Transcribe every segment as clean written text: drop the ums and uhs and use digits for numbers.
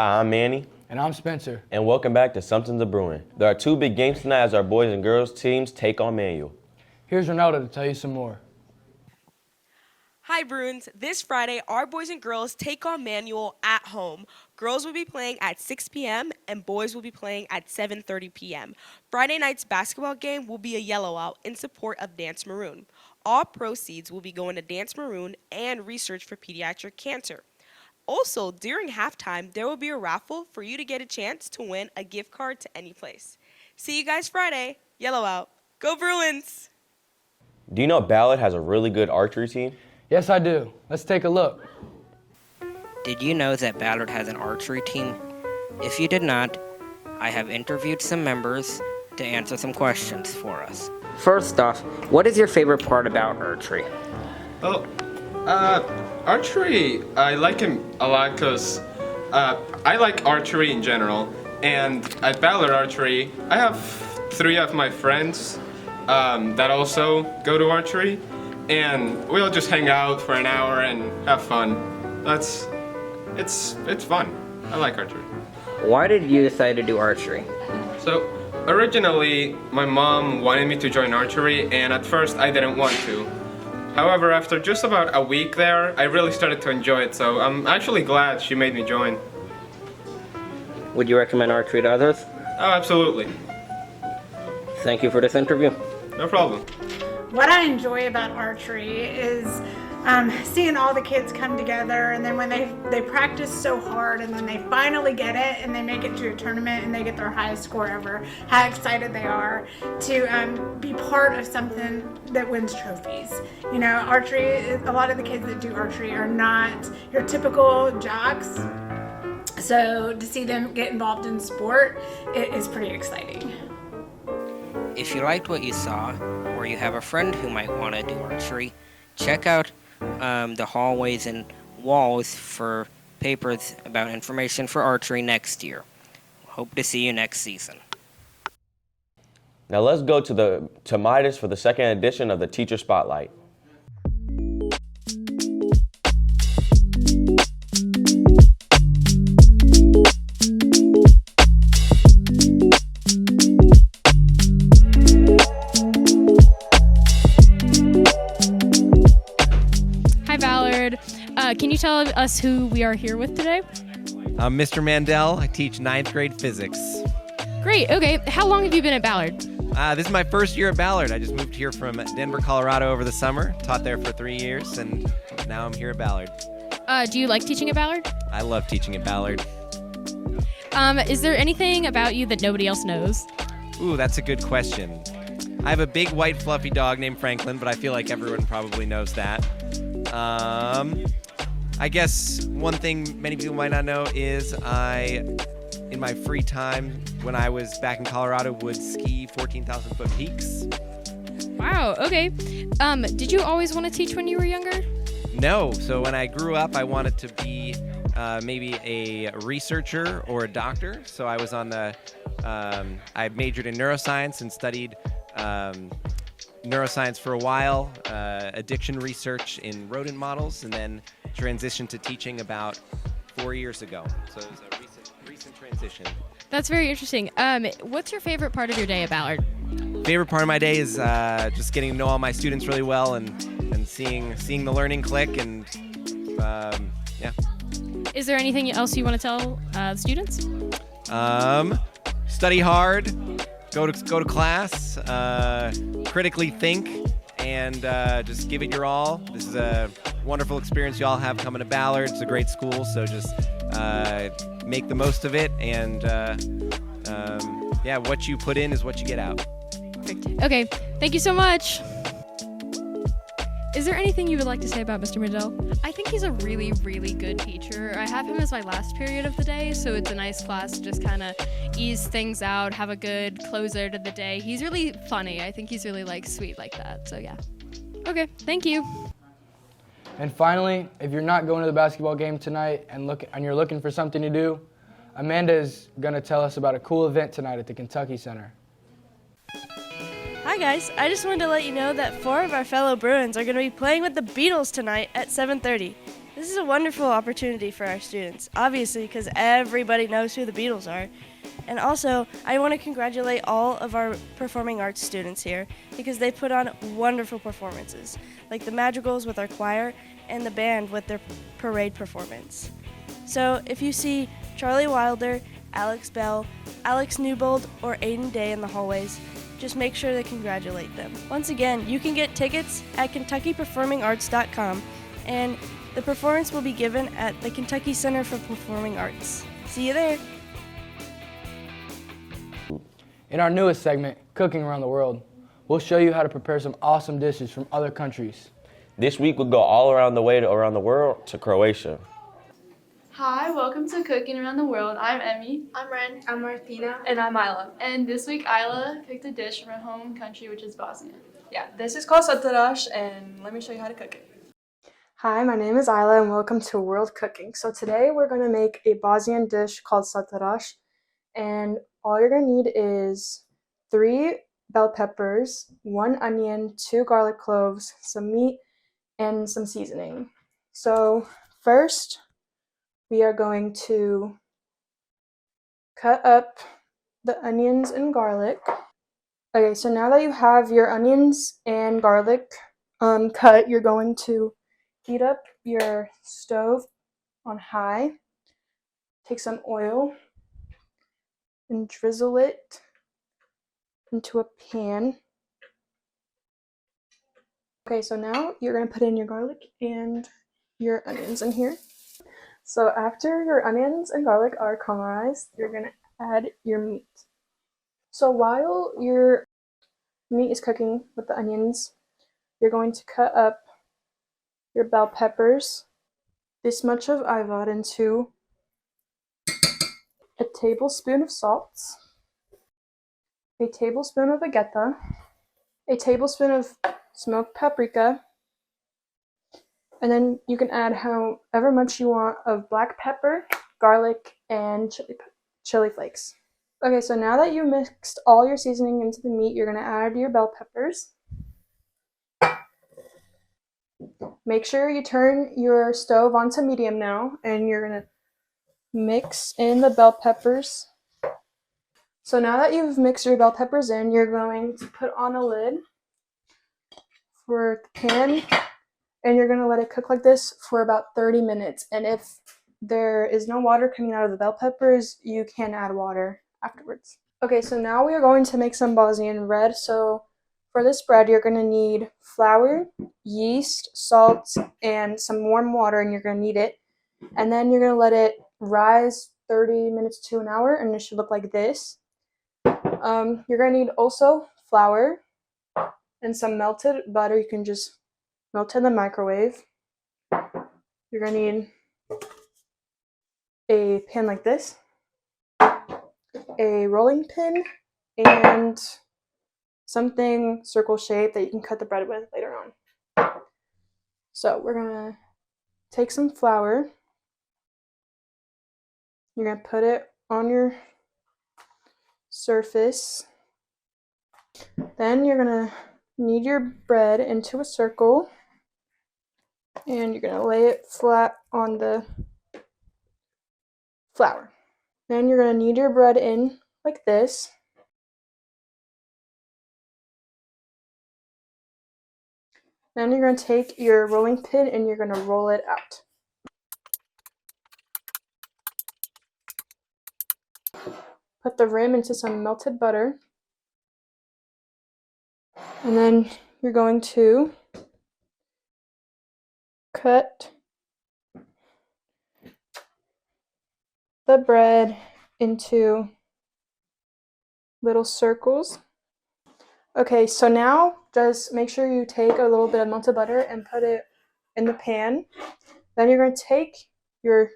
Hi, I'm Manny. And I'm Spencer. And welcome back to Something to Bruin. There are two big games tonight as our boys and girls teams take on Manual. Here's Ronaldo to tell you some more. Hi Bruins, this Friday our boys and girls take on Manual at home. Girls will be playing at 6 p.m. and boys will be playing at 7:30 p.m. Friday night's basketball game will be a yellow out in support of Dance Maroon. All proceeds will be going to Dance Maroon and research for pediatric cancer. Also, during halftime, there will be a raffle for you to get a chance to win a gift card to any place. See you guys Friday. Yellow out. Go Bruins! Do you know Ballard has a really good archery team? Yes, I do. Let's take a look. Did you know that Ballard has an archery team? If you did not, I have interviewed some members to answer some questions for us. First off, what is your favorite part about archery? Oh, archery, I like him a lot because I like archery in general. And at Ballard Archery, I have 3 of my friends that also go to archery. And we'll just hang out for an hour and have fun. It's fun. I like archery. Why did you decide to do archery? So originally, my mom wanted me to join archery, and at first I didn't want to. However, after just about a week there, I really started to enjoy it, so I'm actually glad she made me join. Would you recommend archery to others? Oh, absolutely. Thank you for this interview. No problem. What I enjoy about archery is seeing all the kids come together, and then when they practice so hard and then they finally get it and they make it to a tournament and they get their highest score ever, how excited they are to be part of something that wins trophies. You know, archery, a lot of the kids that do archery are not your typical jocks, so to see them get involved in sport, it is pretty exciting. If you liked what you saw, or you have a friend who might want to do archery, check out the hallways and walls for papers about information for archery next year. Hope to see you next season. Now let's go to Midas for the second edition of the Teacher Spotlight. Can you tell us who we are here with today? I'm Mr. Mandel. I teach 9th grade physics. Great. Okay. How long have you been at Ballard? This is my first year at Ballard. I just moved here from Denver, Colorado over the summer. Taught there for 3 years, and now I'm here at Ballard. Do you like teaching at Ballard? I love teaching at Ballard. Is there anything about you that nobody else knows? Ooh, that's a good question. I have a big white fluffy dog named Franklin, but I feel like everyone probably knows that. I guess one thing many people might not know is in my free time, when I was back in Colorado, would ski 14,000-foot peaks. Wow, okay. Did you always want to teach when you were younger? No. So when I grew up, I wanted to be maybe a researcher or a doctor. So I was I majored in neuroscience and studied neuroscience for a while, addiction research in rodent models, and then transitioned to teaching about 4 years ago. So it was a recent transition. That's very interesting. What's your favorite part of your day at Ballard? Favorite part of my day is just getting to know all my students really well and seeing the learning click, and yeah. Is there anything else you want to tell the students? Study hard, go to class, critically think, and just give it your all. This is a wonderful experience you all have coming to Ballard. It's a great school, so just make the most of it, and yeah, what you put in is what you get out. Perfect. Okay, thank you so much. Is there anything you would like to say about Mr. Mandel? I think he's a really, really good teacher. I have him as my last period of the day, so it's a nice class to just kind of ease things out, have a good closer to the day. He's really funny. I think he's really sweet like that, so yeah. Okay, thank you. And finally, if you're not going to the basketball game tonight and you're looking for something to do, Amanda is going to tell us about a cool event tonight at the Kentucky Center. Hi guys, I just wanted to let you know that 4 of our fellow Bruins are going to be playing with the Beatles tonight at 7:30. This is a wonderful opportunity for our students, obviously, because everybody knows who the Beatles are. And also, I want to congratulate all of our performing arts students here because they put on wonderful performances, like the Madrigals with our choir and the band with their parade performance. So, if you see Charlie Wilder, Alex Bell, Alex Newbold, or Aiden Day in the hallways, just make sure to congratulate them. Once again, you can get tickets at KentuckyPerformingArts.com, and the performance will be given at the Kentucky Center for Performing Arts. See you there! In our newest segment, Cooking Around the World, we'll show you how to prepare some awesome dishes from other countries. This week we'll go all around the way around the world to Croatia. Hi, welcome to Cooking Around the World. I'm Emmy. I'm Ren. I'm Martina. And I'm Isla. And this week, Isla picked a dish from her home country, which is Bosnia. Yeah, this is called satarash, and let me show you how to cook it. Hi, my name is Isla, and welcome to World Cooking. So today we're going to make a Bosnian dish called satarash, and all you're going to need is 3 bell peppers, 1 onion, 2 garlic cloves, some meat, and some seasoning. So first, we are going to cut up the onions and garlic. Okay, so now that you have your onions and garlic cut, you're going to heat up your stove on high. Take some oil and drizzle it into a pan. Okay, so now you're going to put in your garlic and your onions in here. So after your onions and garlic are caramelized, you're going to add your meat. So while your meat is cooking with the onions, you're going to cut up your bell peppers, this much of ayvar into a tablespoon of salt, a tablespoon of vegeta, a tablespoon of smoked paprika, and then you can add however much you want of black pepper, garlic, and chili flakes. Okay, so now that you mixed all your seasoning into the meat, you're going to add your bell peppers. Make sure you turn your stove onto medium now, and you're going to mix in the bell peppers. So now that you've mixed your bell peppers in, you're going to put on a lid for the pan, and you're going to let it cook like this for about 30 minutes. And if there is no water coming out of the bell peppers, you can add water afterwards. Okay, so now we are going to make some Bosnian bread. So for this bread, you're going to need flour, yeast, salt, and some warm water, and you're going to knead it. And then you're going to let it rise 30 minutes to an hour, and it should look like this. You're going to need also flour and some melted butter. You can just melt in the microwave. You're going to need a pan like this, a rolling pin, and something circle shaped that you can cut the bread with later on. So we're going to take some flour. You're going to put it on your surface. Then you're going to knead your bread into a circle, and you're going to lay it flat on the flour. Then you're going to knead your bread in like this. Then you're going to take your rolling pin and you're going to roll it out. Put the rim into some melted butter. And then you're going to cut the bread into little circles. Okay, so now just make sure you take a little bit of melted butter and put it in the pan. Then you're going to take your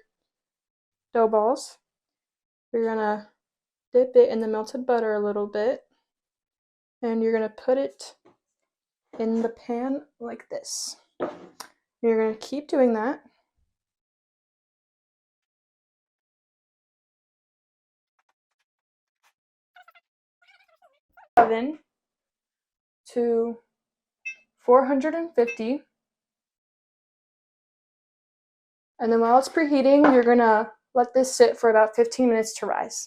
dough balls. You're going to dip it in the melted butter a little bit. And you're going to put it in the pan like this. You're going to keep doing that. Oven to 450. And then while it's preheating, you're gonna let this sit for about 15 minutes to rise.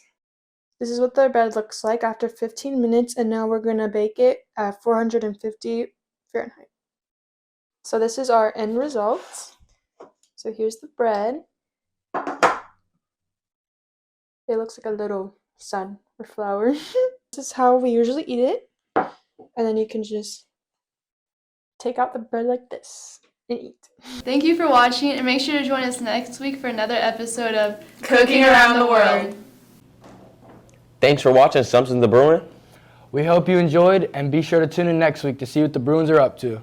This is what the bread looks like after 15 minutes, and now we're gonna bake it at 450 Fahrenheit. So this is our end result. So here's the bread. It looks like a little sun or flower. This is how we usually eat it. And then you can just take out the bread like this and eat. Thank you for watching, and make sure to join us next week for another episode of Cooking Around the World. Thanks for watching Something the Bruin. We hope you enjoyed, and be sure to tune in next week to see what the Bruins are up to.